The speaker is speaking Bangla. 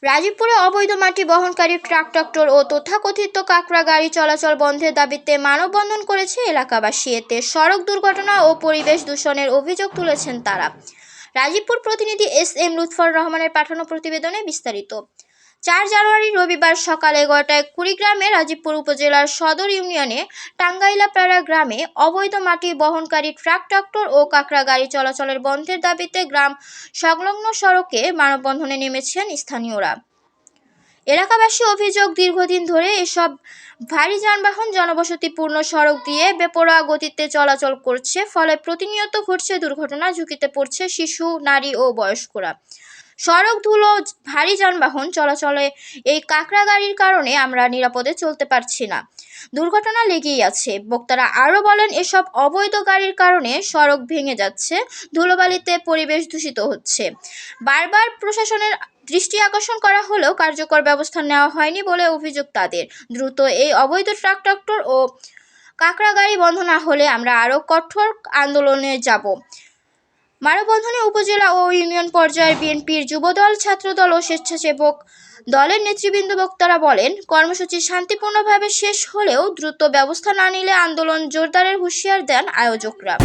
রাজীবপুরে অবৈধ মাটি বহনকারী ট্রাক্টর ও তথাকথিত কাকড়া গাড়ি চলাচল বন্ধের দাবিতে মানববন্ধন করেছে এলাকাবাসী। এতে সড়ক দুর্ঘটনা ও পরিবেশ দূষণের অভিযোগ তুলেছেন তারা। রাজীবপুর প্রতিনিধি এস.এম. লুৎফর রহমানের পাঠানো প্রতিবেদনে বিস্তারিত। ৪ জানুয়ারি রবিবার সকাল 11টায় কুড়িগ্রামে রাজীবপুর উপজেলার সদর ইউনিয়নে টাঙ্গাইলাপাড়া গ্রামে অবৈধ মাটি বহনকারী ট্রাক্টর ও কাকড়া গাড়ি চলাচলের বন্ধের দাবিতে গ্রাম সংলগ্ন সড়কে মানববন্ধনে নেমেছেন স্থানীয়রা। এলাকাবাসী অভিযোগ, দীর্ঘদিন ধরে এসব ভারী যানবাহন জনবসতিপূর্ণ সড়ক দিয়ে বেপরোয়া গতিতে চলাচল করছে, ফলে প্রতিনিয়ত ঘটছে দুর্ঘটনা, ঝুঁকিতে পড়ছে শিশু, নারী ও বয়স্করা। সড়ক ধুলো, ভারী যানবাহন চলাচলে এই কাকড়া গাড়ির কারণে আমরা নিরাপদে চলতে পারছি না, দুর্ঘটনা লেগেই আছে। বক্তারা আরও বলেন, এসব অবৈধ গাড়ির কারণে সড়ক ভেঙে যাচ্ছে, ধুলোবালিতে পরিবেশ দূষিত হচ্ছে। বারবার প্রশাসনের দৃষ্টি আকর্ষণ করা হলেও কার্যকর ব্যবস্থা নেওয়া হয়নি বলে অভিযোগ তাদের। দ্রুত এই অবৈধ ট্রাক্টর ও কাকড়া গাড়ি বন্ধ না হলে আমরা আরও কঠোর আন্দোলনে যাব। মানববন্ধনে উপজেলা ও ইউনিয়ন পর্যায়ের বিএনপির যুবদল, ছাত্রদল ও স্বেচ্ছাসেবক দলের নেতৃবৃন্দ। বক্তারা বলেন, কর্মসূচি শান্তিপূর্ণভাবে শেষ হলেও দ্রুত ব্যবস্থা না নিলে আন্দোলন জোরদারের হুঁশিয়ার দেন আয়োজকরা।